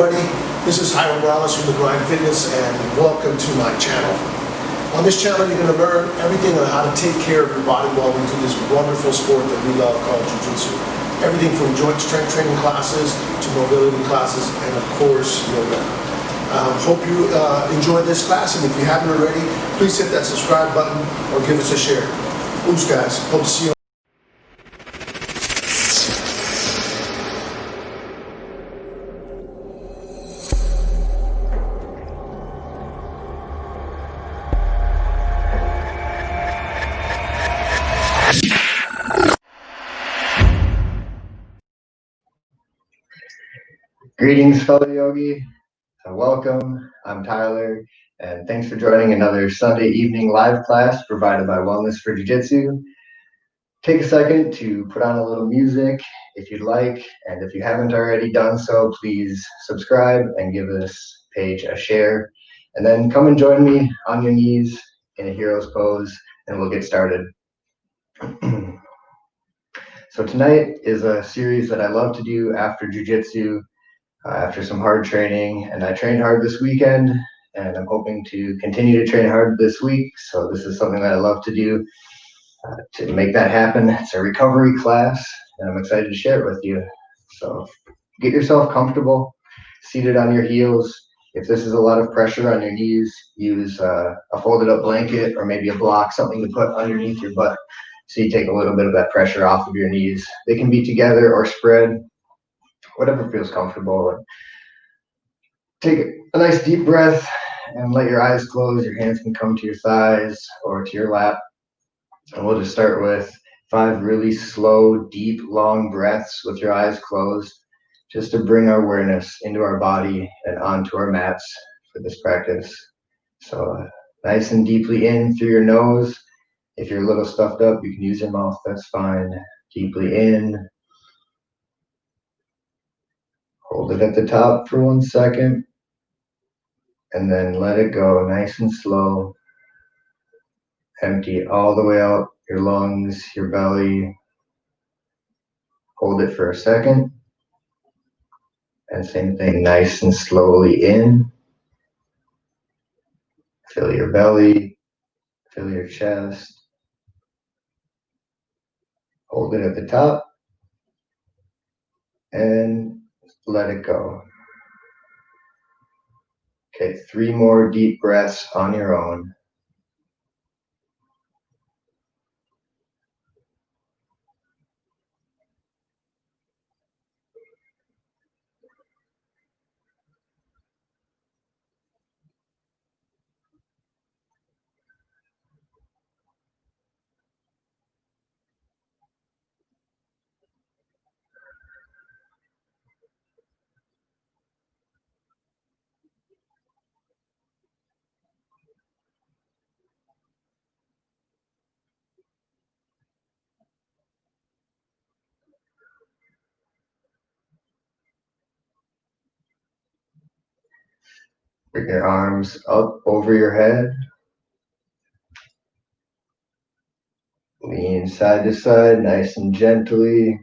everybody, this is Hiram Morales from The Grind Fitness and welcome to my channel. On this channel you're going to learn everything on how to take care of your body while we do this wonderful sport that we love called Jiu-Jitsu. Everything from joint strength training classes to mobility classes and of course yoga. Hope you enjoy this class, and if you haven't already, please hit that subscribe button or give us a share. Oops guys, hope to see you. Greetings, fellow Yogi. Welcome. I'm Tyler, and thanks for joining another Sunday evening live class provided by Wellness for Jiu-Jitsu. Take a second to put on a little music if you'd like, and if you haven't already done so, please subscribe and give this page a share. And then come and join me on your knees in a hero's pose, and we'll get started. So tonight is a series that I love to do after Jiu-Jitsu. After some hard training, and I trained hard this weekend, and I'm hoping to continue to train hard this week. So this is something that I love to do to make that happen. It's a recovery class, and I'm excited to share it with you. So get yourself comfortable, seated on your heels. If this is a lot of pressure on your knees, use a folded up blanket or maybe a block, something to put underneath your butt so you take a little bit of that pressure off of your knees. They can be together or spread, whatever feels comfortable. Take a nice deep breath and let your eyes close. Your hands can come to your thighs or to your lap. And we'll just start with 5 really slow, deep, long breaths with your eyes closed, just to bring our awareness into our body and onto our mats for this practice. So nice and deeply in through your nose. If you're a little stuffed up, you can use your mouth, that's fine. Deeply in. Hold it at the top for 1 second, and then let it go nice and slow. Empty all the way out your lungs, your belly. Hold it for a second. And same thing, nice and slowly in. Fill your belly, fill your chest. Hold it at the top, and let it go. Okay, 3 more deep breaths on your own. Bring your arms up over your head. Lean side to side, nice and gently.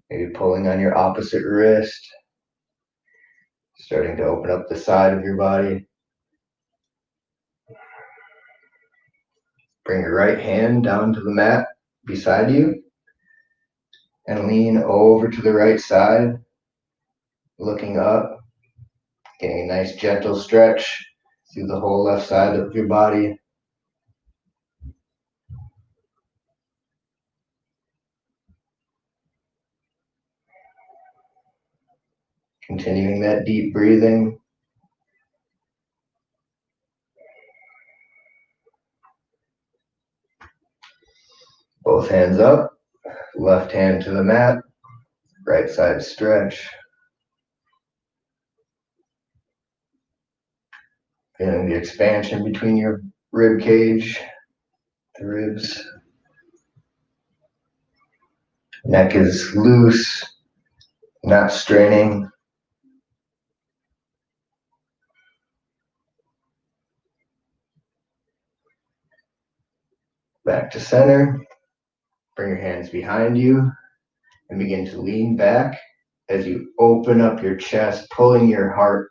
Maybe pulling on your opposite wrist. Starting to open up the side of your body. Bring your right hand down to the mat beside you. And lean over to the right side. Looking up. Getting a nice gentle stretch through the whole left side of your body. Continuing that deep breathing. Both hands up, left hand to the mat, right side stretch. Feeling the expansion between your rib cage, the ribs. Neck is loose, not straining. Back to center. Bring your hands behind you and begin to lean back as you open up your chest, pulling your heart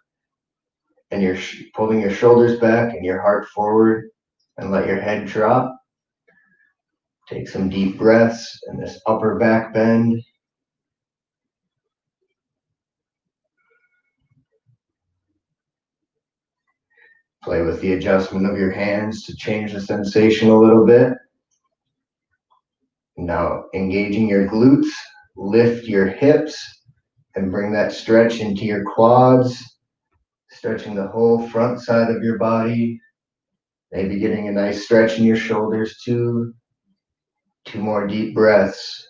and you're pulling your shoulders back and your heart forward, and let your head drop. Take some deep breaths in this upper back bend. Play with the adjustment of your hands to change the sensation a little bit. Now, engaging your glutes, lift your hips and bring that stretch into your quads, stretching the whole front side of your body. Maybe getting a nice stretch in your shoulders too. 2 more deep breaths.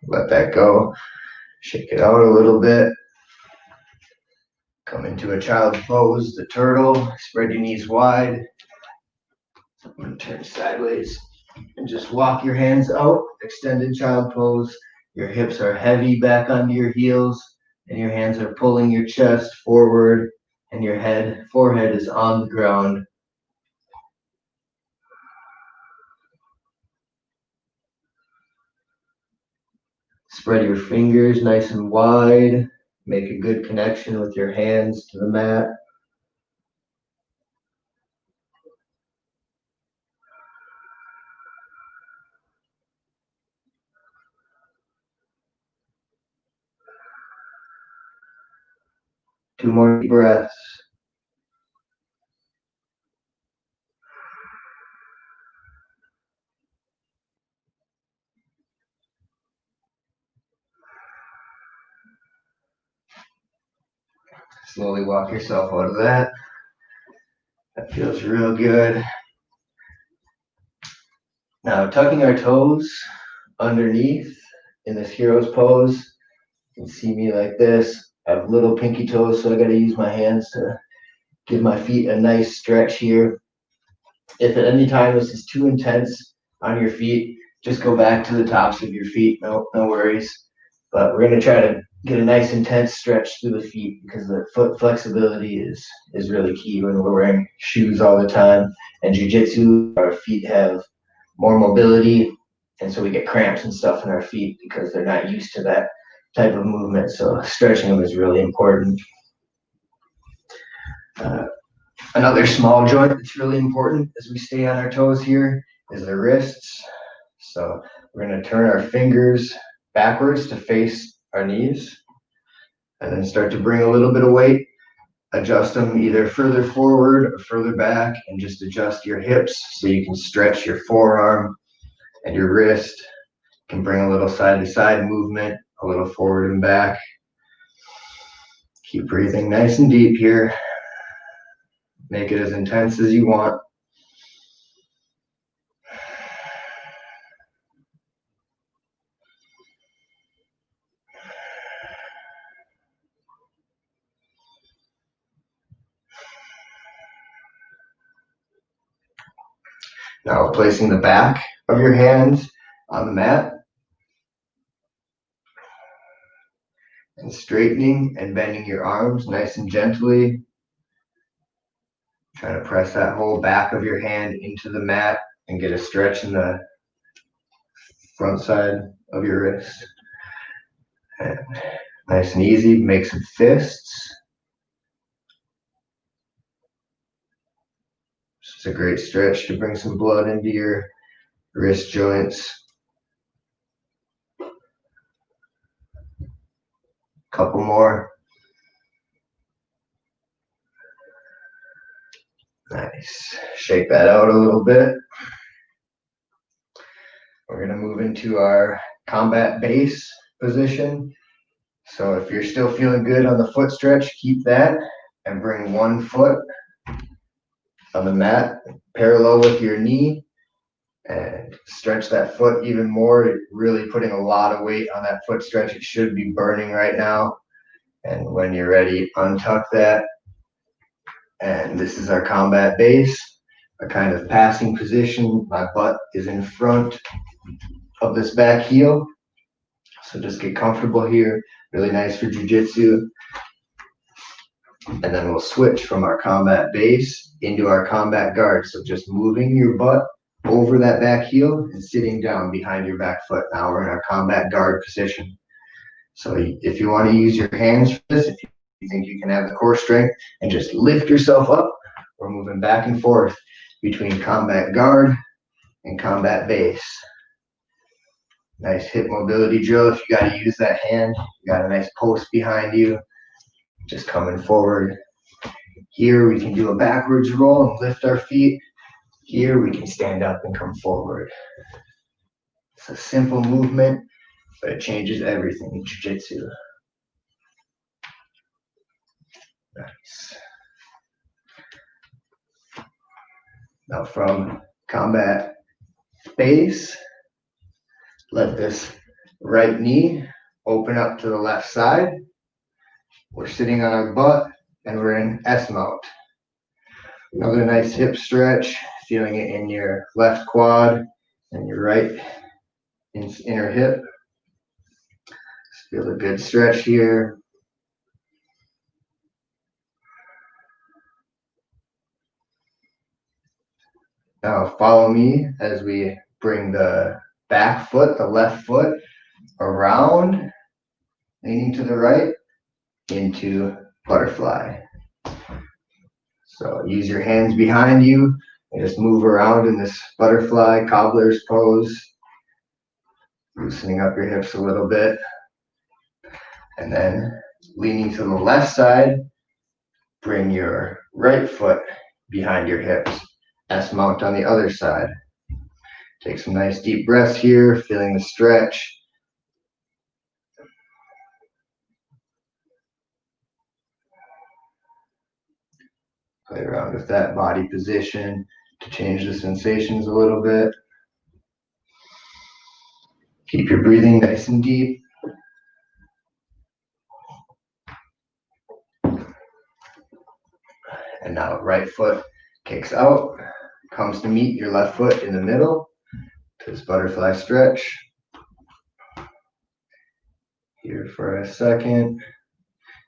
Let that go. Shake it out a little bit. Come into a child's pose, the turtle. Spread your knees wide. I'm going to turn sideways and just walk your hands out. Extended child pose. Your hips are heavy back onto your heels, and your hands are pulling your chest forward, and your forehead is on the ground. Spread your fingers nice and wide. Make a good connection with your hands to the mat. Two more deep breaths. Slowly walk yourself out of that. That feels real good. Now, tucking our toes underneath in this hero's pose. You can see me like this. I have little pinky toes, so I got to use my hands to give my feet a nice stretch here. If at any time this is too intense on your feet, just go back to the tops of your feet. No worries. But we're going to try to get a nice intense stretch through the feet, because the foot flexibility is really key when we're wearing shoes all the time. And jiu-jitsu, our feet have more mobility, and so we get cramps and stuff in our feet because they're not used to that type of movement. So stretching them is really important. Another small joint that's really important as we stay on our toes here is the wrists. So we're going to turn our fingers backwards to face our knees, and then start to bring a little bit of weight. Adjust them either further forward or further back, and just adjust your hips so you can stretch your forearm and your wrist. You can bring a little side to side movement, a little forward and back. Keep breathing nice and deep here. Make it as intense as you want. Now, placing the back of your hands on the mat and straightening and bending your arms nice and gently. Trying to press that whole back of your hand into the mat and get a stretch in the front side of your wrist. And nice and easy, make some fists. It's a great stretch to bring some blood into your wrist joints. Couple more. Nice. Shake that out a little bit. We're going to move into our combat base position. So if you're still feeling good on the foot stretch, keep that and bring one foot on the mat parallel with your knee, and stretch that foot even more, really putting a lot of weight on that foot stretch. It should be burning right now. And when you're ready, untuck that. And this is our combat base, a kind of passing position. My butt is in front of this back heel. So just get comfortable here. Really nice for jiu-jitsu. And then we'll switch from our combat base into our combat guard. So just moving your butt over that back heel and sitting down behind your back foot. Now we're in our combat guard position. So if you want to use your hands for this, if you think you can have the core strength and just lift yourself up, we're moving back and forth between combat guard and combat base. Nice hip mobility drill. If you got to use that hand, you got a nice post behind you, just coming forward. Here we can do a backwards roll and lift our feet. Here we can stand up and come forward. It's a simple movement, but it changes everything in jiu-jitsu. Nice. Now from combat base, let this right knee open up to the left side. We're sitting on our butt and we're in S mount. Another nice hip stretch, feeling it in your left quad and your right inner hip. Just feel a good stretch here. Now follow me as we bring the back foot, the left foot, around, leaning to the right, into butterfly. So use your hands behind you and just move around in this butterfly cobbler's pose, loosening up your hips a little bit. And then leaning to the left side, bring your right foot behind your hips. S mount on the other side. Take some nice deep breaths here, feeling the stretch. Play around with that body position to change the sensations a little bit. Keep your breathing nice and deep. And now right foot kicks out, comes to meet your left foot in the middle to this butterfly stretch. Here for a second,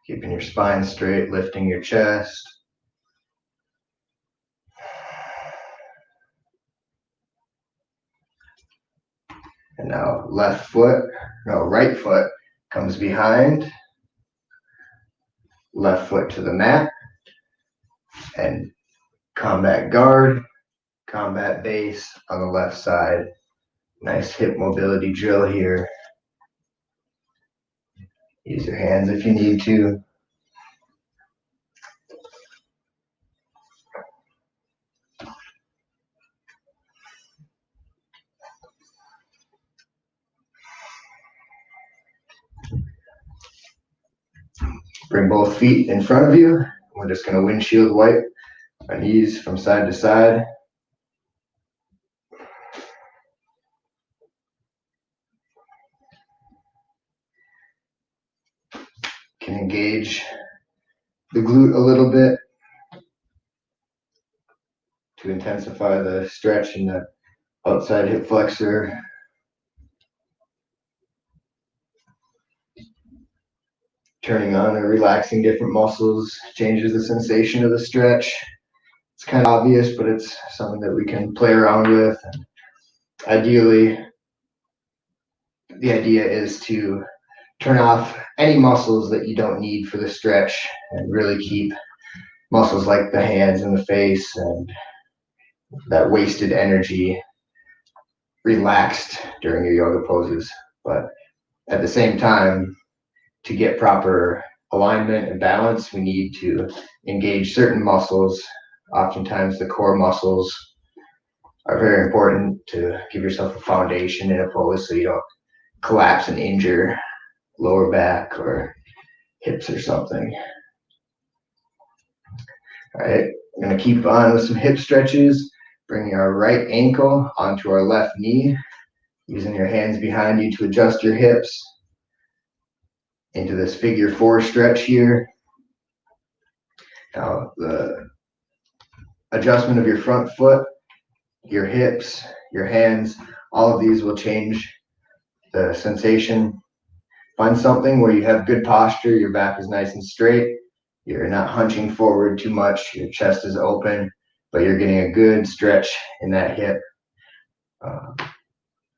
keeping your spine straight, lifting your chest. And now right foot comes behind, left foot to the mat, and combat guard, combat base on the left side. Nice hip mobility drill here. Use your hands if you need to. Bring both feet in front of you. We're just going to windshield wipe our knees from side to side. Can engage the glute a little bit to intensify the stretch in the outside hip flexor. Turning on and relaxing different muscles changes the sensation of the stretch. It's kind of obvious, but it's something that we can play around with. And ideally, the idea is to turn off any muscles that you don't need for the stretch and really keep muscles like the hands and the face and that wasted energy relaxed during your yoga poses. But at the same time, to get proper alignment and balance, we need to engage certain muscles. Oftentimes the core muscles are very important to give yourself a foundation in a pose so you don't collapse and injure lower back or hips or something. All right, we're going to keep on with some hip stretches, bringing our right ankle onto our left knee, using your hands behind you to adjust your hips into this figure 4 stretch here. Now the adjustment of your front foot, your hips, your hands, all of these will change the sensation. Find something where you have good posture, your back is nice and straight, You're not hunching forward too much. Your chest is open, but you're getting a good stretch in that hip.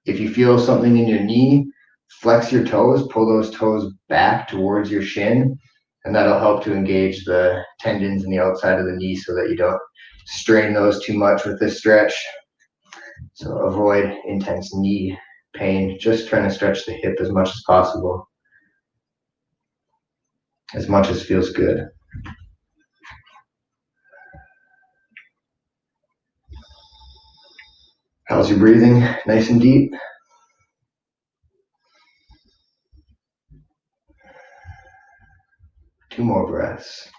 If you feel something in your knee, flex your toes, pull those toes back towards your shin, and that'll help to engage the tendons in the outside of the knee so that you don't strain those too much with this stretch. So avoid intense knee pain, just trying to stretch the hip as much as possible, as much as feels good. How's your breathing? Nice and deep? Two more breaths.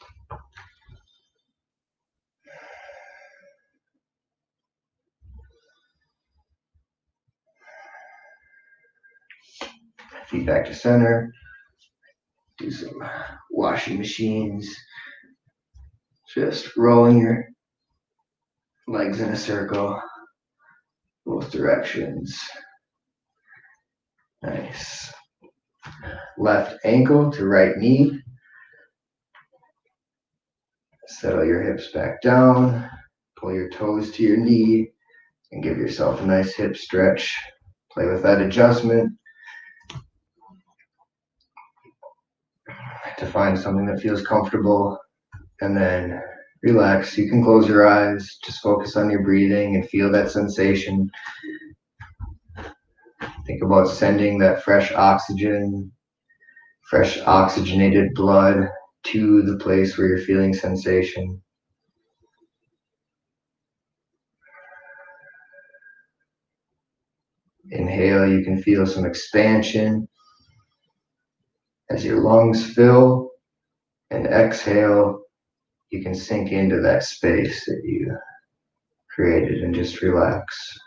Feet back to center. Do some washing machines. Just rolling your legs in a circle, both directions. Nice. Left ankle to right knee. Settle your hips back down. Pull your toes to your knee and give yourself a nice hip stretch. Play with that adjustment to find something that feels comfortable, and then relax. You can close your eyes, just focus on your breathing and feel that sensation. Think about sending that fresh oxygenated blood to the place where you're feeling sensation. Inhale, you can feel some expansion as your lungs fill, and exhale, you can sink into that space that you created and just relax.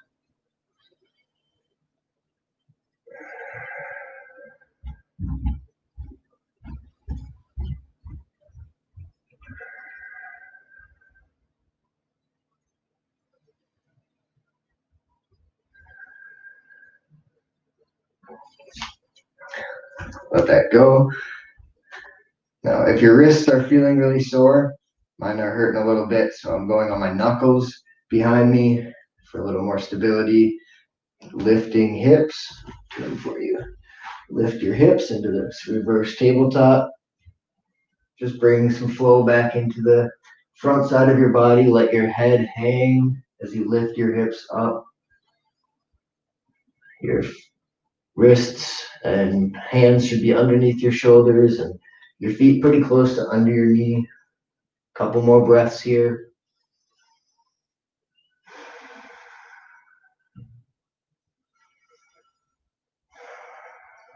Let that go. Now, if your wrists are feeling really sore, mine are hurting a little bit, so I'm going on my knuckles behind me for a little more stability. Lifting hips, turn for you. Lift your hips into this reverse tabletop. Just bring some flow back into the front side of your body. Let your head hang as you lift your hips up. Your wrists and hands should be underneath your shoulders and your feet pretty close to under your knee. Couple more breaths here.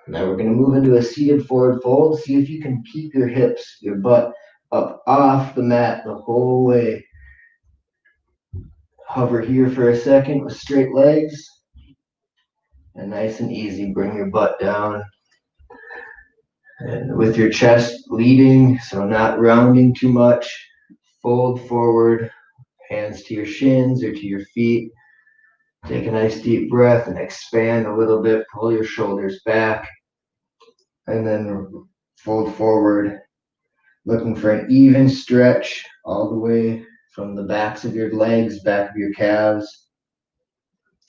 Now we're going to move into a seated forward fold. See if you can keep your hips, your butt up off the mat the whole way. Hover here for a second with straight legs. And nice and easy, bring your butt down. And with your chest leading, so not rounding too much, fold forward, hands to your shins or to your feet. Take a nice deep breath and expand a little bit. Pull your shoulders back. And then fold forward, looking for an even stretch all the way from the backs of your legs, back of your calves,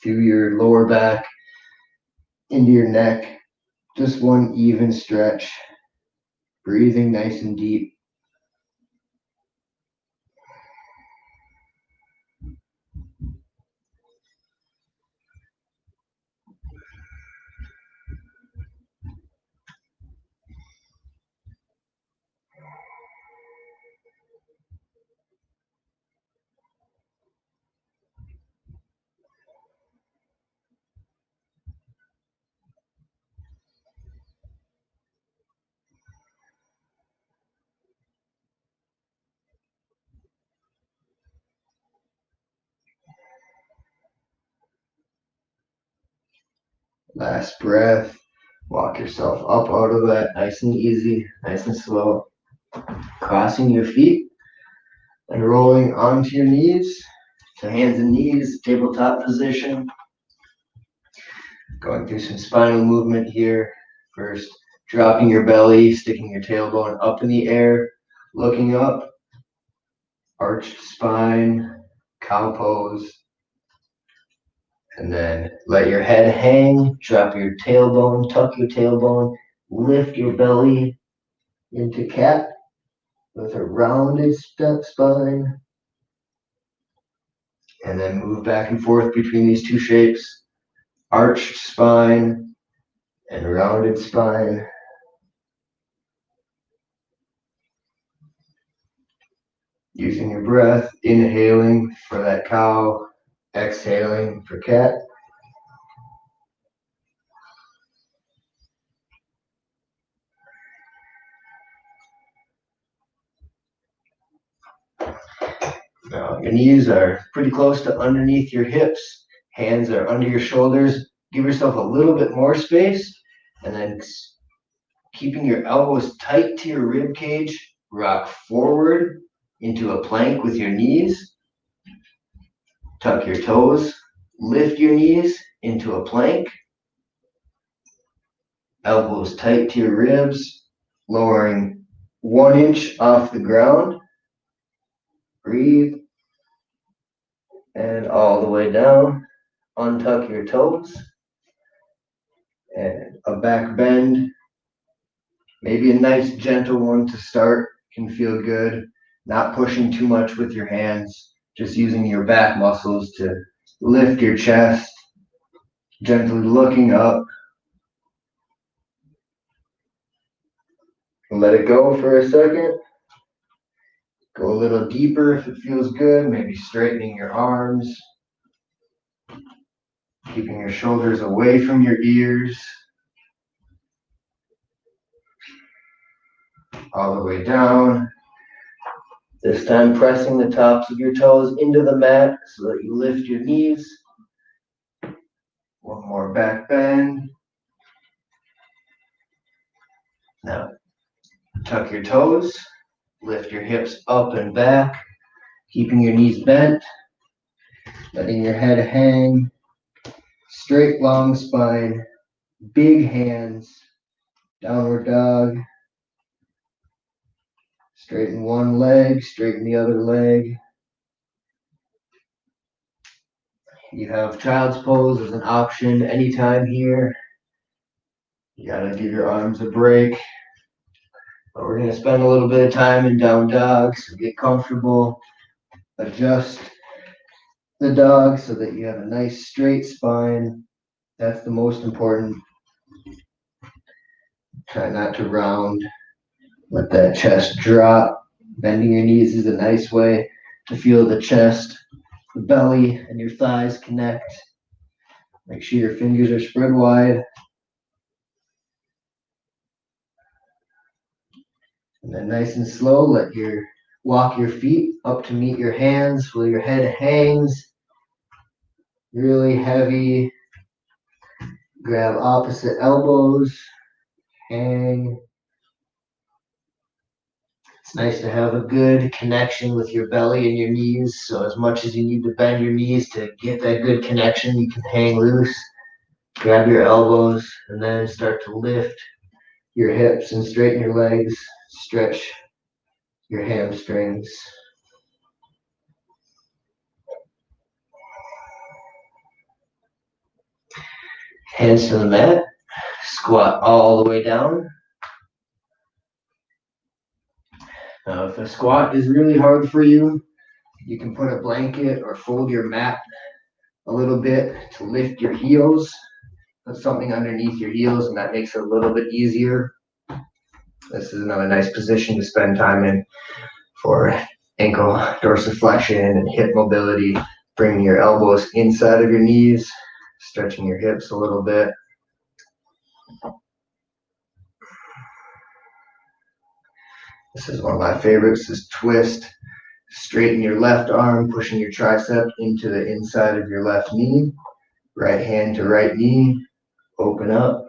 through your lower back, into your neck. Just one even stretch. Breathing nice and deep. Last breath. Walk yourself up out of that nice and easy, nice and slow. Crossing your feet and rolling onto your knees to hands and knees, tabletop position. Going through some spinal movement here. First, dropping your belly, sticking your tailbone up in the air, looking up, arched spine, cow pose, and then let your head hang, drop your tailbone, tuck your tailbone, lift your belly into cat with a rounded spine, and then move back and forth between these two shapes, arched spine and rounded spine. Using your breath, inhaling for that cow, exhaling for cat. Now, your knees are pretty close to underneath your hips. Hands are under your shoulders. Give yourself a little bit more space, and then keeping your elbows tight to your rib cage, rock forward into a plank with your knees. Tuck your toes, lift your knees into a plank. Elbows tight to your ribs, lowering 1 inch off the ground. Breathe. And all the way down. Untuck your toes. And a back bend. Maybe a nice gentle one to start can feel good. Not pushing too much with your hands. Just using your back muscles to lift your chest. Gently looking up. Let it go for a second. Go a little deeper if it feels good. Maybe straightening your arms. Keeping your shoulders away from your ears. All the way down. This time pressing the tops of your toes into the mat so that you lift your knees. One more back bend. Now, tuck your toes. Lift your hips up and back. Keeping your knees bent. Letting your head hang. Straight, long spine. Big hands. Downward dog. Straighten one leg, straighten the other leg. You have child's pose as an option anytime here. You gotta give your arms a break. But we're gonna spend a little bit of time in down dog, so get comfortable. Adjust the dog so that you have a nice straight spine. That's the most important. Try not to round. Let that chest drop. Bending your knees is a nice way to feel the chest, the belly, and your thighs connect. Make sure your fingers are spread wide. And then nice and slow, walk your feet up to meet your hands while your head hangs. Really heavy. Grab opposite elbows. Hang. It's nice to have a good connection with your belly and your knees. So as much as you need to bend your knees to get that good connection, you can hang loose. Grab your elbows and then start to lift your hips and straighten your legs. Stretch your hamstrings. Hands to the mat. Squat all the way down. Now, if a squat is really hard for you, you can put a blanket or fold your mat a little bit to lift your heels. Put something underneath your heels, and that makes it a little bit easier. This is another nice position to spend time in for ankle dorsiflexion and hip mobility. Bringing your elbows inside of your knees, stretching your hips a little bit. This is one of my favorites, is twist. Straighten your left arm, pushing your tricep into the inside of your left knee. Right hand to right knee, open up.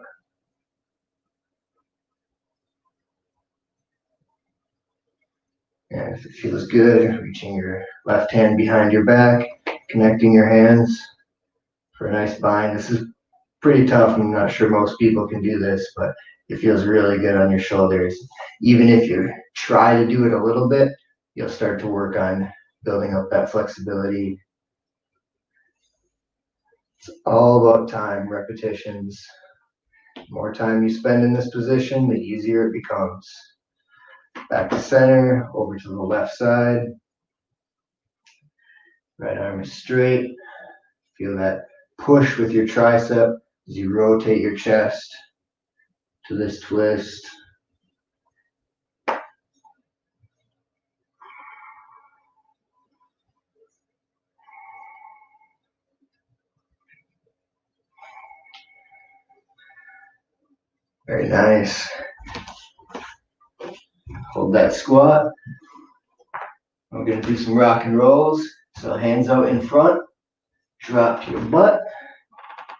And if it feels good, reaching your left hand behind your back, connecting your hands for a nice bind. This is pretty tough. I'm not sure most people can do this, but it feels really good on your shoulders. Even if your try to do it a little bit, you'll start to work on building up that flexibility. It's all about time, repetitions. The more time you spend in this position, the easier it becomes. Back to center, over to the left side. Right arm is straight. Feel that push with your tricep as you rotate your chest to this twist. Very nice. Hold that squat. We're going to do some rock and rolls. So hands out in front, drop to your butt,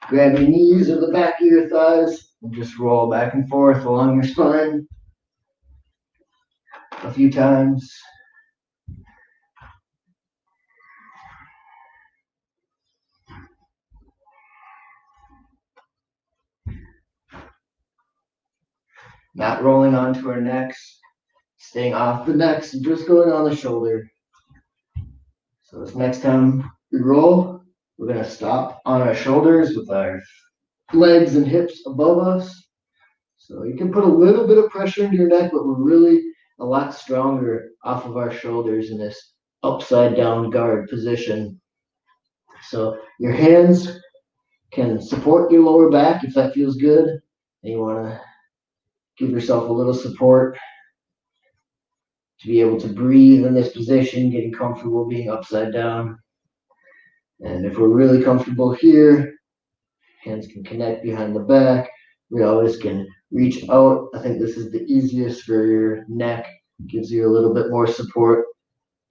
grab your knees or the back of your thighs, and just roll back and forth along your spine a few times. Not rolling onto our necks, staying off the necks, and just going on the shoulder. So this next time we roll, we're going to stop on our shoulders with our legs and hips above us. So you can put a little bit of pressure into your neck, but we're really a lot stronger off of our shoulders in this upside down guard position. So your hands can support your lower back if that feels good. And you want to give yourself a little support to be able to breathe in this position, getting comfortable being upside down. And if we're really comfortable here, hands can connect behind the back. We always can reach out. I think this is the easiest for your neck. Gives you a little bit more support,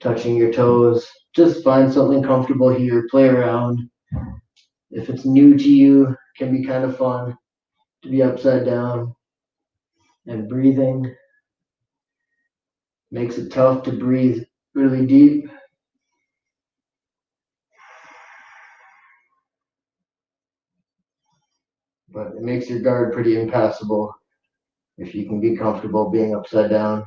touching your toes. Just find something comfortable here, play around. If it's new to you, it can be kind of fun to be upside down. And breathing makes it tough to breathe really deep. But it makes your guard pretty impassable if you can be comfortable being upside down.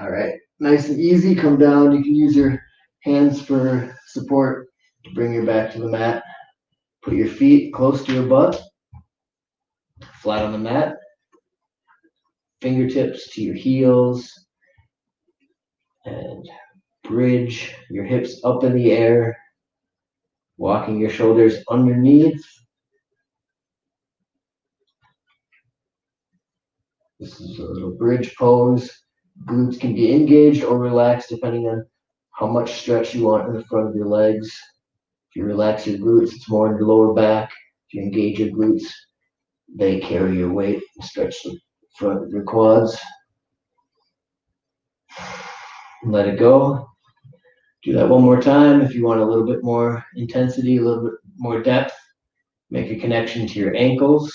All right, nice and easy, come down. You can use your hands for support to bring your back to the mat. Put your feet close to your butt, flat on the mat. Fingertips to your heels. And bridge your hips up in the air, walking your shoulders underneath. This is a little bridge pose. Glutes can be engaged or relaxed depending on how much stretch you want in the front of your legs. If you relax your glutes, it's more in your lower back. If you engage your glutes, they carry your weight and stretch the front of your quads. Let it go. Do that one more time. If you want a little bit more intensity, a little bit more depth, make a connection to your ankles.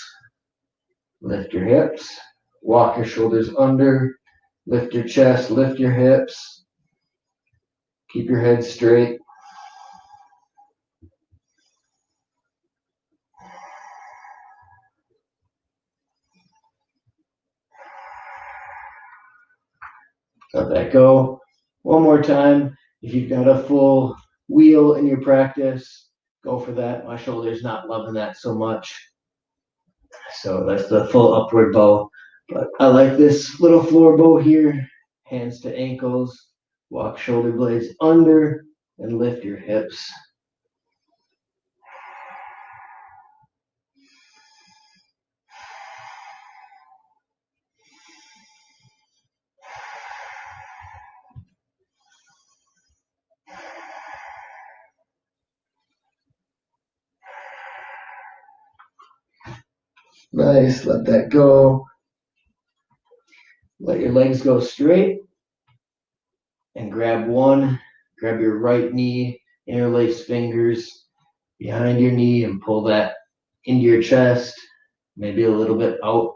Lift your hips. Walk your shoulders under. Lift your chest. Lift your hips. Keep your head straight. Let that go. One more time. If you've got a full wheel in your practice, go for that. My shoulder's not loving that so much. So that's the full upward bow. But I like this little floor bow here. Hands to ankles. Walk shoulder blades under and lift your hips. Nice, let that go. Let your legs go straight and grab your right knee, interlace fingers behind your knee and pull that into your chest, maybe a little bit out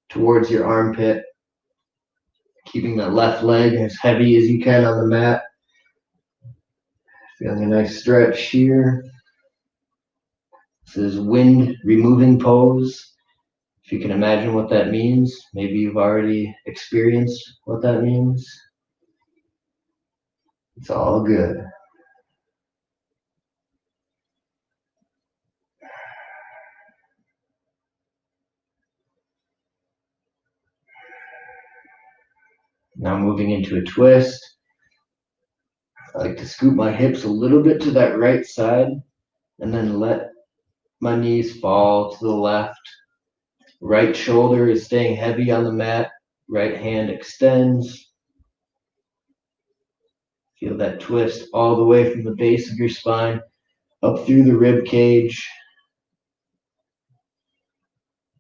towards your armpit, keeping that left leg as heavy as you can on the mat. Feeling a nice stretch here. This is wind removing pose. If you can imagine what that means, maybe you've already experienced what that means. It's all good. Now moving into a twist. I like to scoop my hips a little bit to that right side and then let my knees fall to the left. Right shoulder is staying heavy on the mat. Right hand extends. Feel that twist all the way from the base of your spine up through the rib cage.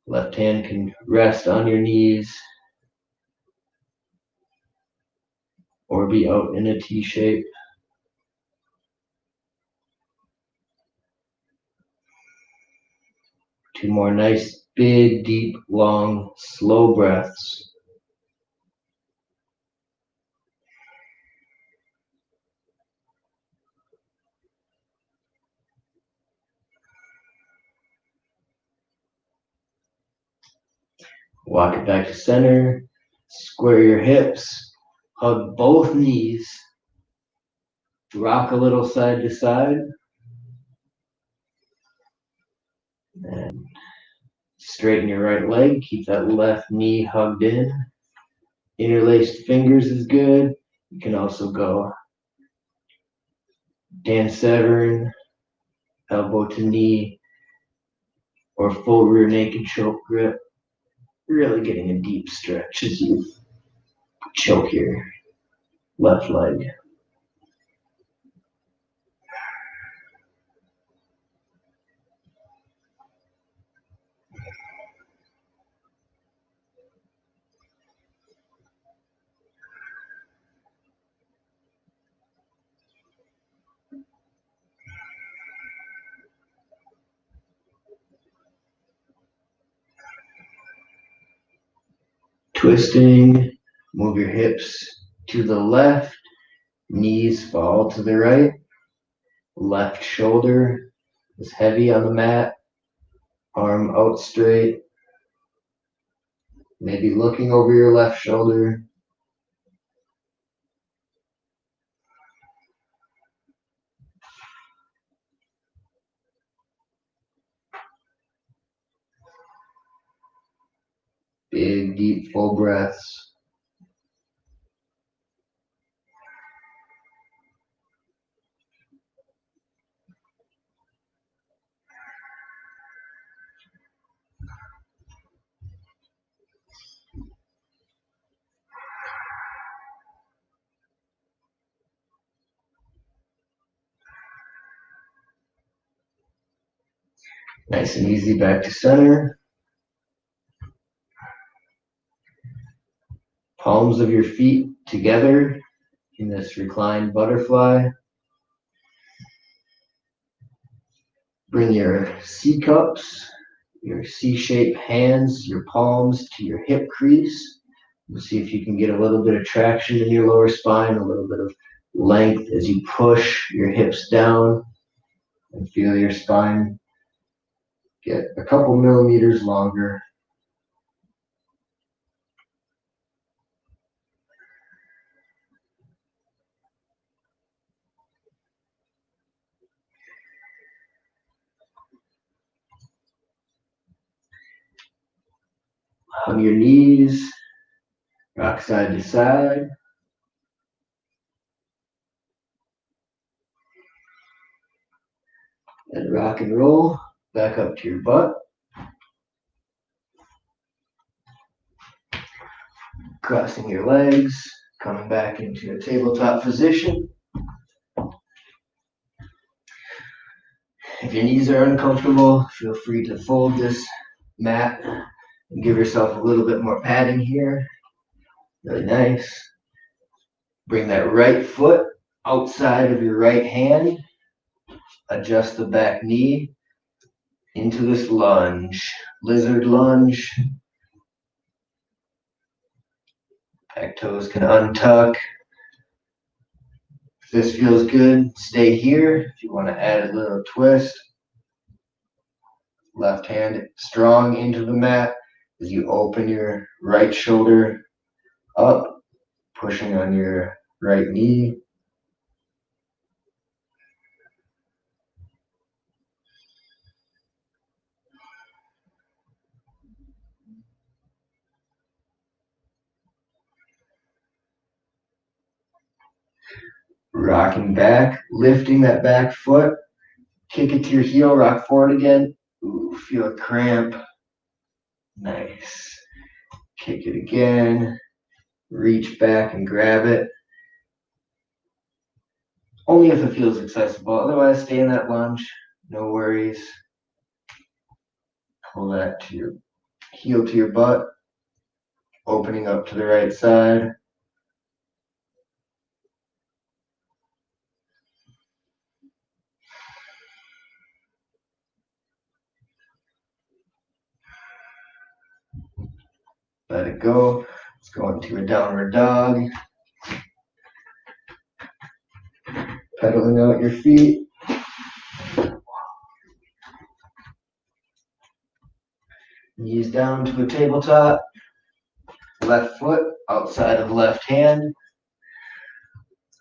Left hand can rest on your knees or be out in a T shape. 2 more nice, big, deep, long, slow breaths. Walk it back to center. Square your hips. Hug both knees. Rock a little side to side. And straighten your right leg. Keep that left knee hugged in. Interlaced fingers is good. You can also go Dan Severn, elbow to knee, or full rear naked choke grip. Really getting a deep stretch as you choke your left leg. Twisting, move your hips to the left, knees fall to the right, left shoulder is heavy on the mat, arm out straight, maybe looking over your left shoulder. Big, deep, full breaths. Nice and easy back to center. Palms of your feet together in this reclined butterfly. Bring your C cups, your C-shaped hands, your palms to your hip crease. We'll see if you can get a little bit of traction in your lower spine, a little bit of length as you push your hips down and feel your spine get a couple millimeters longer. Hug your knees, rock side to side. And rock and roll back up to your butt. Crossing your legs, coming back into a tabletop position. If your knees are uncomfortable, feel free to fold this mat and give yourself a little bit more padding here. Really nice. Bring that right foot outside of your right hand. Adjust the back knee into this lunge, lizard lunge. Back toes can untuck. If this feels good, stay here. If you want to add a little twist, left hand strong into the mat as you open your right shoulder up, pushing on your right knee. Rocking back, lifting that back foot, kick it to your heel, rock forward again. Ooh, feel a cramp. Nice. Kick it again, reach back and grab it. Only if it feels accessible, otherwise stay in that lunge, no worries. Pull that to your heel to your butt, opening up to the right side. Let it go. Let's go into a downward dog. Pedaling out your feet. Knees down to a tabletop. Left foot outside of left hand.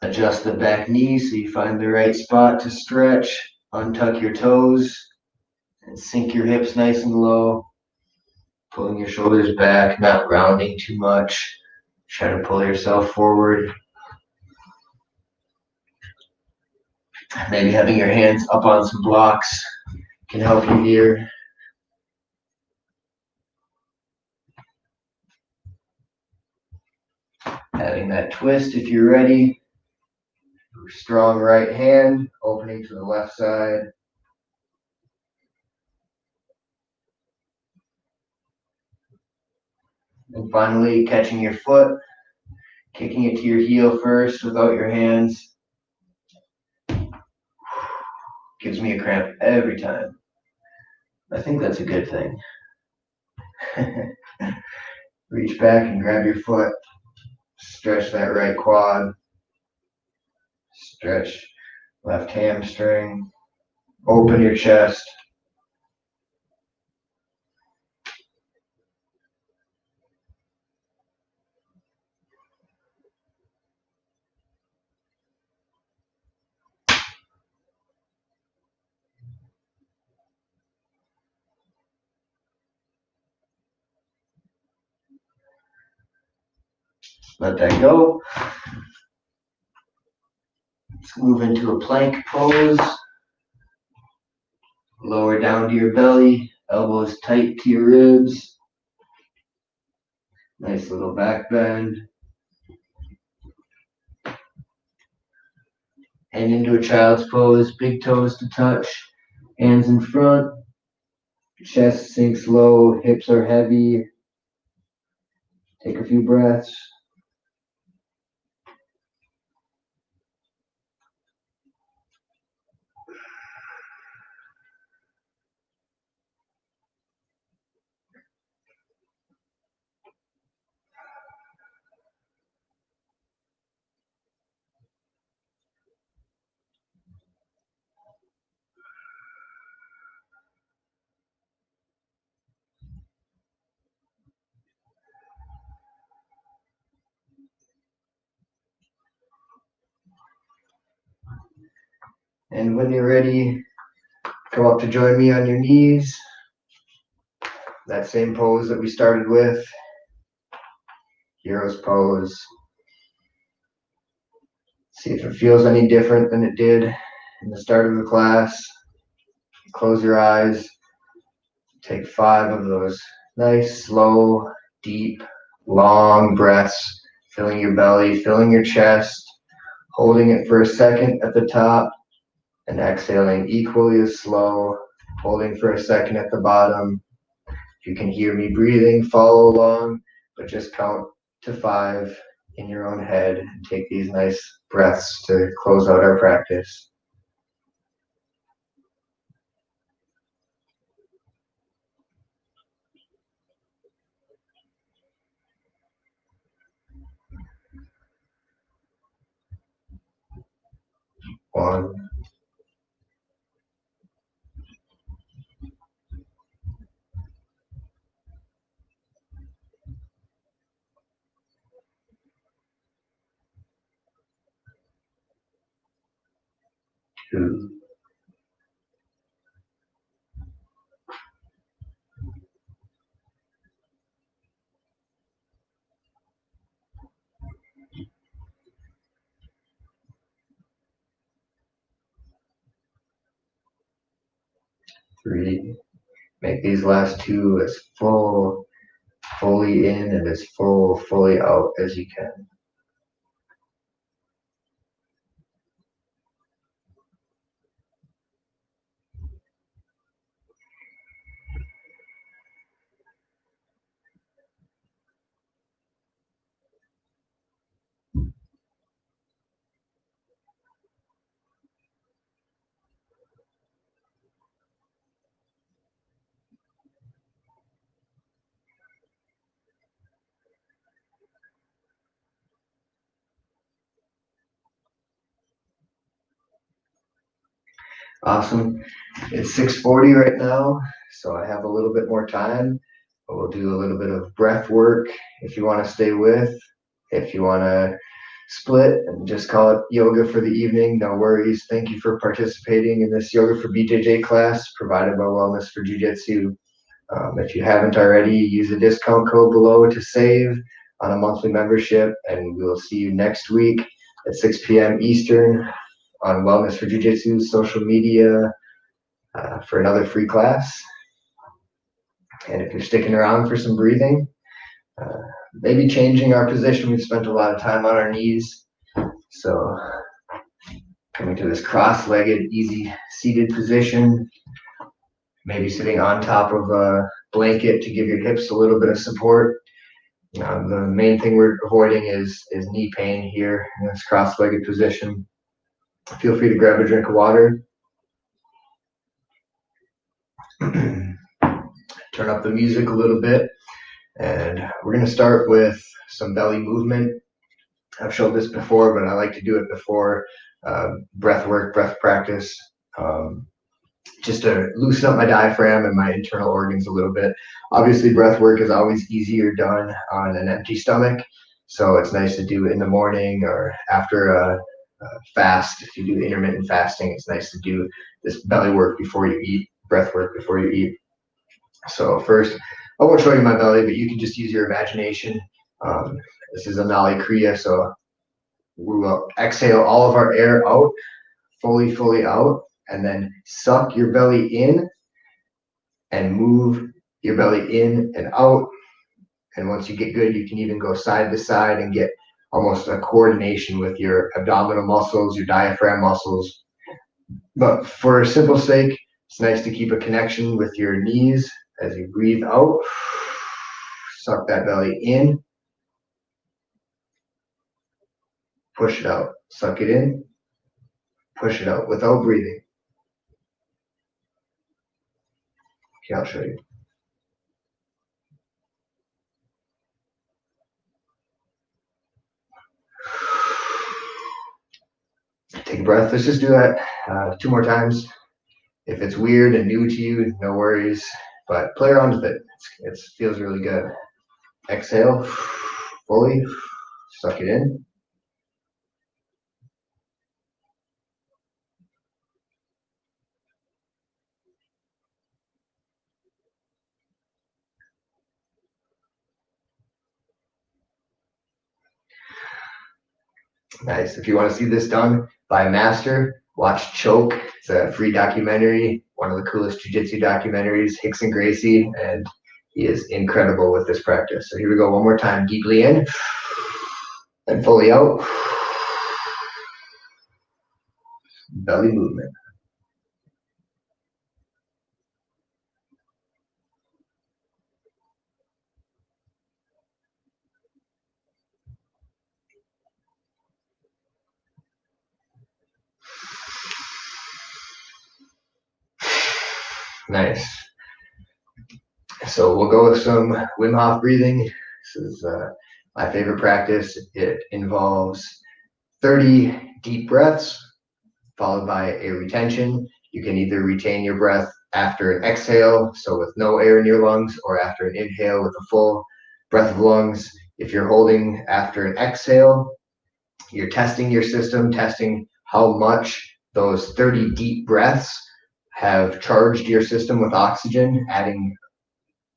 Adjust the back knee so you find the right spot to stretch. Untuck your toes and sink your hips nice and low. Pulling your shoulders back, not rounding too much. Try to pull yourself forward. Maybe having your hands up on some blocks can help you here. Having that twist if you're ready. Strong right hand, opening to the left side. And finally, catching your foot, kicking it to your heel first without your hands. Gives me a cramp every time. I think that's a good thing. Reach back and grab your foot. Stretch that right quad. Stretch left hamstring. Open your chest. Let that go. Let's move into a plank pose. Lower down to your belly, elbows tight to your ribs. Nice little back bend. And into a child's pose, big toes to touch, hands in front, chest sinks low, hips are heavy. Take a few breaths. And when you're ready, come up to join me on your knees. That same pose that we started with. Hero's pose. See if it feels any different than it did in the start of the class. Close your eyes. Take 5 of those nice, slow, deep, long breaths, filling your belly, filling your chest, holding it for a second at the top, and exhaling equally as slow, holding for a second at the bottom. If you can hear me breathing, follow along, but just count to 5 in your own head and take these nice breaths to close out our practice. 1, 2, 3. Make these last 2 as fully in and as fully out as you can. Awesome. It's 6:40 right now, so I have a little bit more time. But we'll do a little bit of breath work if you want to stay with. If you want to split and just call it yoga for the evening, no worries. Thank you for participating in this Yoga for BJJ class provided by Wellness for Jiu-Jitsu. If you haven't already, use the discount code below to save on a monthly membership, and we will see you next week at 6 p.m. Eastern on Wellness for Jiu-Jitsu social media for another free class. And if you're sticking around for some breathing, maybe changing our position. We've spent a lot of time on our knees. So coming to this cross-legged, easy seated position, maybe sitting on top of a blanket to give your hips a little bit of support. The main thing we're avoiding is knee pain here in this cross-legged position. Feel free to grab a drink of water. Turn up the music a little bit, and we're going to start with some belly movement. I've showed this before, but I like to do it before breath work, breath practice, just to loosen up my diaphragm and my internal organs a little bit. Obviously, breath work is always easier done on an empty stomach, so it's nice to do it in the morning or after a fast. If you do intermittent fasting, it's nice to do this belly work before you eat, breath work before you eat. So first, I won't show you my belly, but you can just use your imagination. This is a Nali Kriya, so we will exhale all of our air out, fully out, and then suck your belly in and move your belly in and out. And once you get good, you can even go side to side and get almost a coordination with your abdominal muscles, your diaphragm muscles. But for simple sake, it's nice to keep a connection with your knees as you breathe out. Suck that belly in. Push it out. Suck it in. Push it out without breathing. Okay, I'll show you. Take a breath. Let's just do that 2 more times. If it's weird and new to you, no worries, but play around with it. It feels really good. Exhale fully. Suck it in. Nice. If you want to see this done by a master, watch Choke. It's a free documentary, one of the coolest jiu-jitsu documentaries, Hicks and Gracie, and he is incredible with this practice. So here we go, one more time, deeply in and fully out. Belly movement. Nice. So we'll go with some Wim Hof breathing. This is my favorite practice. It involves 30 deep breaths, followed by a retention. You can either retain your breath after an exhale, so with no air in your lungs, or after an inhale with a full breath of lungs. If you're holding after an exhale, you're testing your system, testing how much those 30 deep breaths have charged your system with oxygen, adding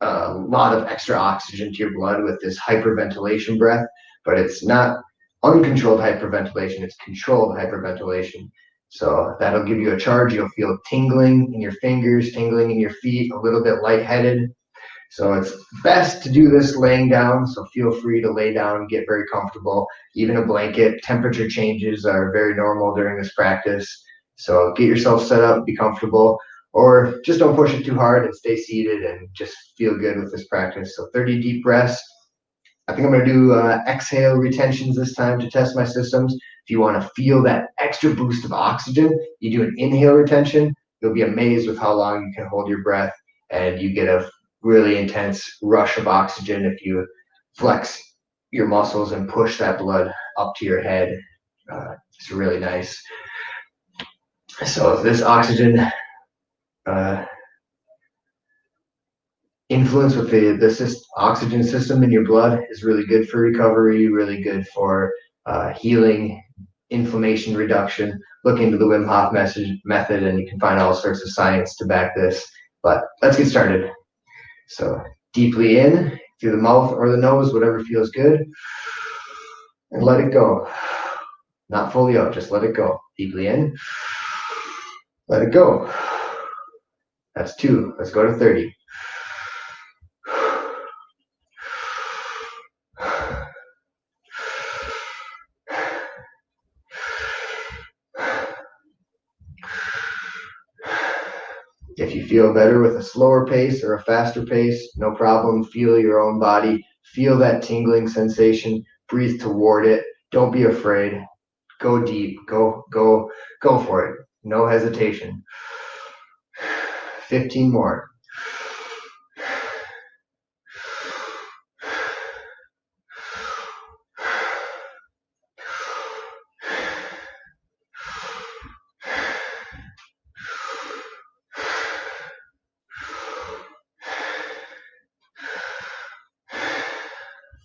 a lot of extra oxygen to your blood with this hyperventilation breath. But it's not uncontrolled hyperventilation, it's controlled hyperventilation. So that'll give you a charge. You'll feel tingling in your fingers, tingling in your feet, a little bit lightheaded. So it's best to do this laying down. So feel free to lay down, get very comfortable. Even a blanket, temperature changes are very normal during this practice. So get yourself set up, be comfortable, or just don't push it too hard and stay seated and just feel good with this practice. So 30 deep breaths. I think I'm going to do exhale retentions this time to test my systems. If you want to feel that extra boost of oxygen, you do an inhale retention. You'll be amazed with how long you can hold your breath, and you get a really intense rush of oxygen if you flex your muscles and push that blood up to your head. It's really nice. So this oxygen influence with the oxygen system in your blood is really good for recovery, really good for healing, inflammation reduction. Look into the Wim Hof method and you can find all sorts of science to back this. But let's get started. So deeply in through the mouth or the nose, whatever feels good, and let it go. Not fully out, just let it go. Deeply in, let it go. That's 2. Let's go to 30. If you feel better with a slower pace or a faster pace, no problem. Feel your own body. Feel that tingling sensation. Breathe toward it. Don't be afraid. Go deep. Go for it. No hesitation. 15 more.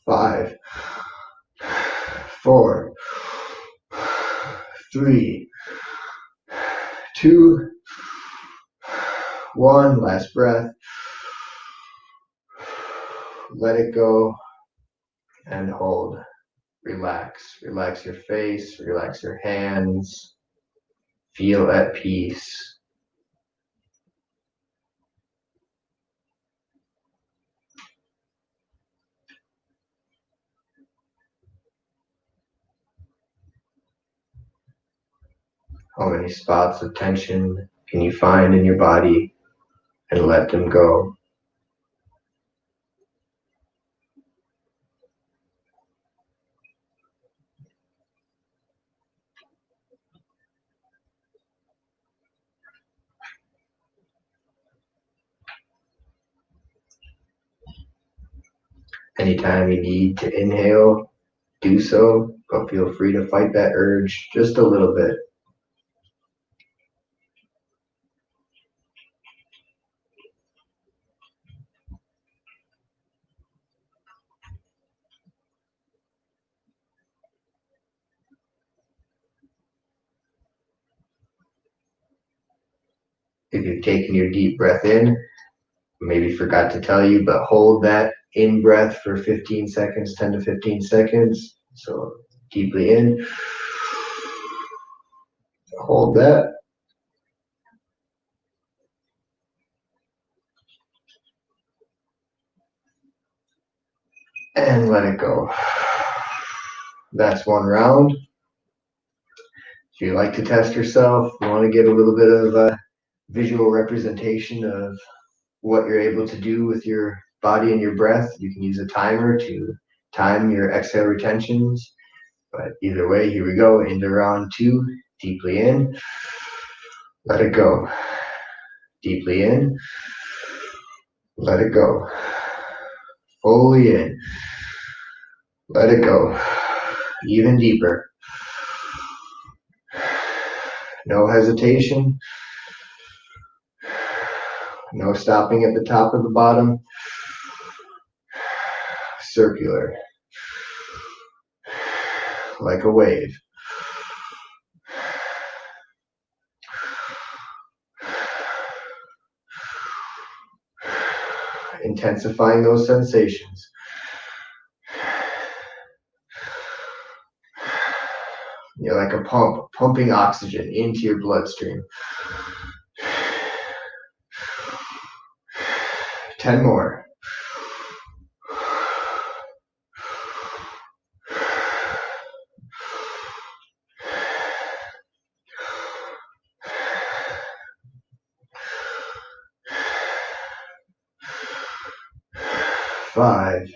5, 4, 3, 2, 1. Last breath. Let it go and hold. Relax. Relax your face. Relax your hands. Feel at peace. How many spots of tension can you find in your body and let them go? Anytime you need to inhale, do so, but feel free to fight that urge just a little bit. If you've taken your deep breath in, maybe forgot to tell you, but hold that in breath for 15 seconds, 10 to 15 seconds. So deeply in, hold that. And let it go. That's one round. If you like to test yourself, you want to get a little bit of a visual representation of what you're able to do with your body and your breath, you can use a timer to time your exhale retentions. But either way, here we go into round 2. Deeply in, let it go. Deeply in, let it go. Fully in, let it go. Even deeper. No hesitation. No stopping at the top or the bottom. Circular. Like a wave. Intensifying those sensations. You're like a pump, pumping oxygen into your bloodstream. 10 more. 5,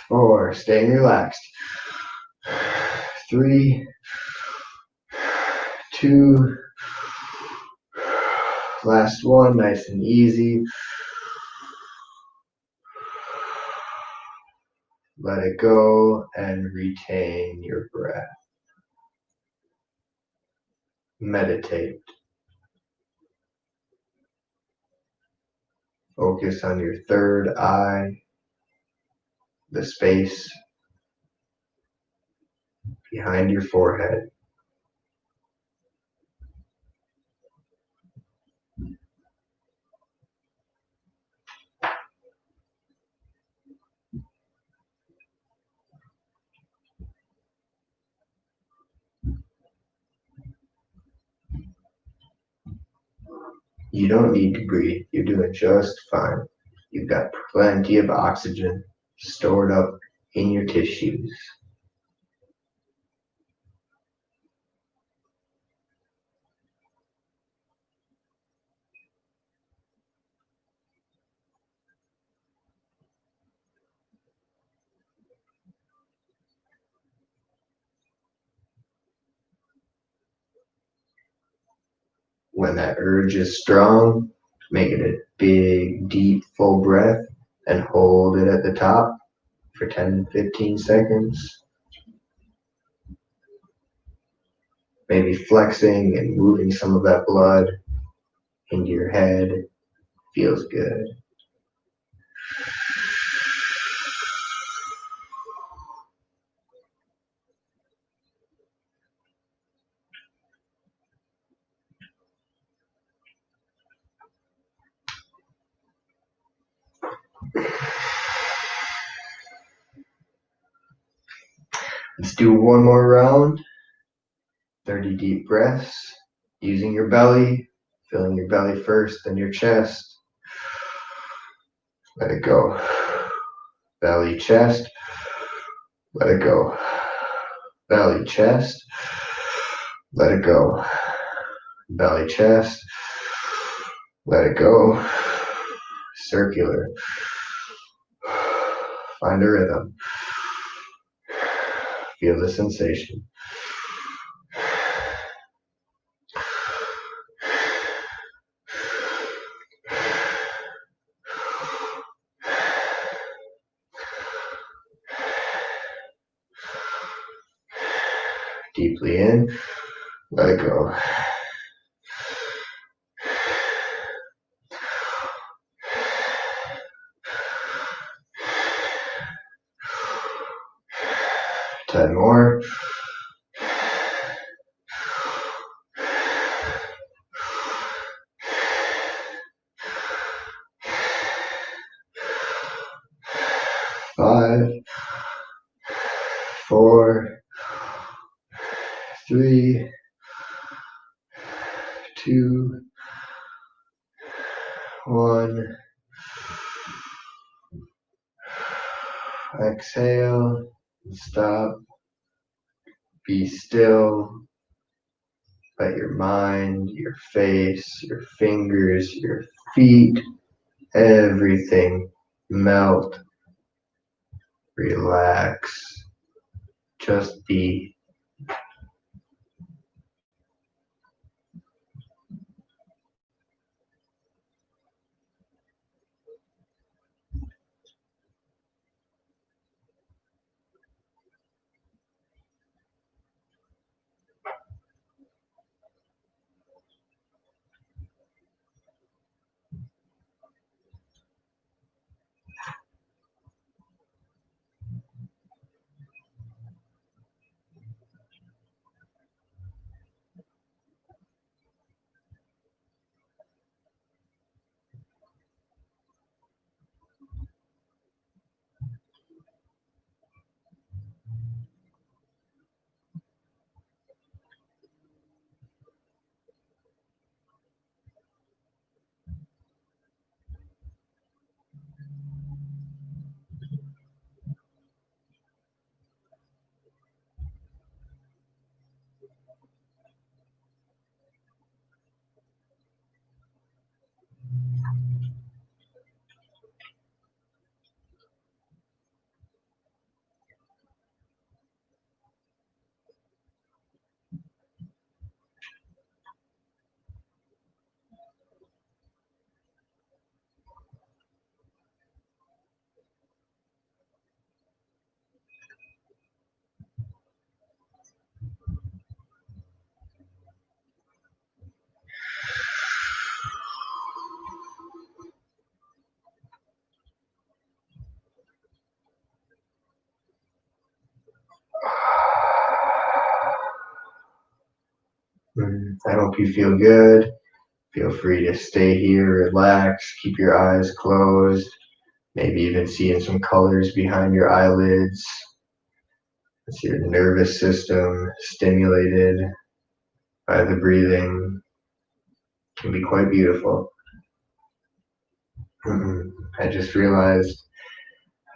4, staying relaxed. 3, 2, last one, nice and easy. Let it go and retain your breath. Meditate. Focus on your third eye, the space behind your forehead. You don't need to breathe. You're doing just fine. You've got plenty of oxygen stored up in your tissues. When that urge is strong, make it a big, deep, full breath and hold it at the top for 10, 15 seconds. Maybe flexing and moving some of that blood into your head feels good. Let's do one more round. 30 deep breaths, using your belly, filling your belly first, then your chest. Let it go. Belly, chest. Let it go. Belly, chest. Let it go. Belly, chest. Let it go. Circular. Find a rhythm. Feel the sensation. Deeply in. Let it go. Ten more. Five, 4, 3, 2, 1. Exhale. Stop. Be still. Let your mind, your face, your fingers, your feet, everything melt. Relax. Just be. I hope you feel good. Feel free to stay here, relax, keep your eyes closed, maybe even seeing some colors behind your eyelids. It's your nervous system stimulated by the breathing. It can be quite beautiful. I just realized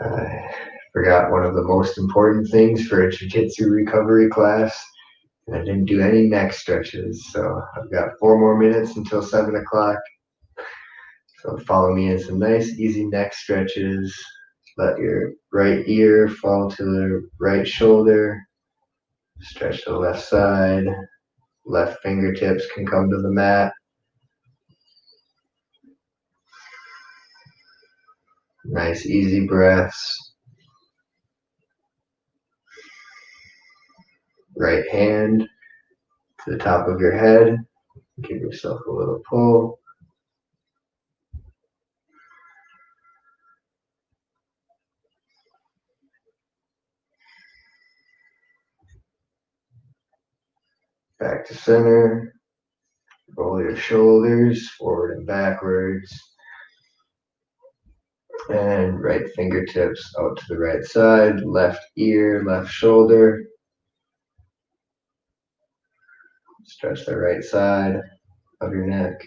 I forgot one of the most important things for a jiu-jitsu recovery class. And I didn't do any neck stretches, so I've got 4 more minutes until 7 o'clock. So follow me in some nice, easy neck stretches. Let your right ear fall to the right shoulder. Stretch the left side. Left fingertips can come to the mat. Nice, easy breaths. Right hand to the top of your head. Give yourself a little pull. Back to center. Roll your shoulders forward and backwards. And right fingertips out to the right side. Left ear, left shoulder. Stretch the right side of your neck.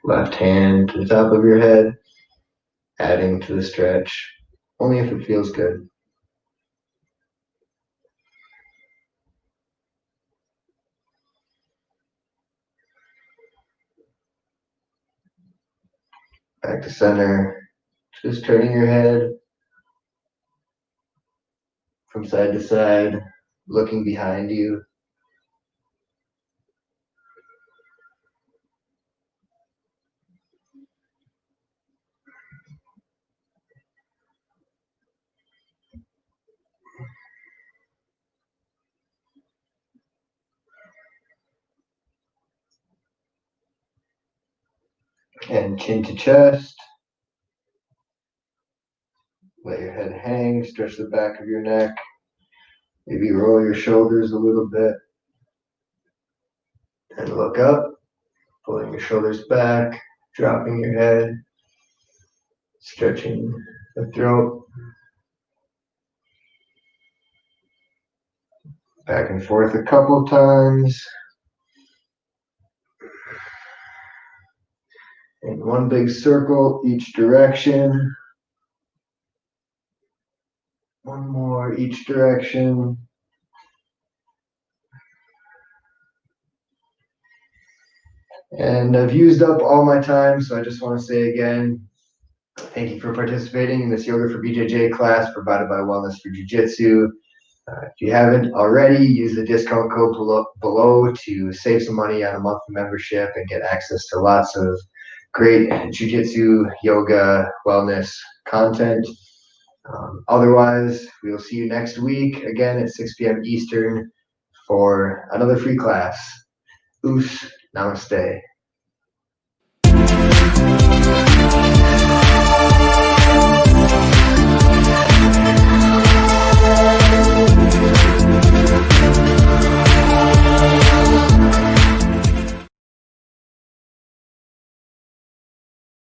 Left hand to the top of your head, adding to the stretch, only if it feels good. Back to center, just turning your head from side to side, looking behind you. And chin to chest. Let your head hang, stretch the back of your neck. Maybe roll your shoulders a little bit. And look up, pulling your shoulders back, dropping your head, stretching the throat. Back and forth a couple times. And one big circle each direction. One more each direction. And I've used up all my time, so I just want to say again, thank you for participating in this Yoga for BJJ class provided by Wellness for Jiu-Jitsu. If you haven't already, use the discount code below to save some money on a monthly membership and get access to lots of great jiu-jitsu, yoga, wellness content. Otherwise, we will see you next week, again at 6 p.m. Eastern, for another free class. Oos, namaste.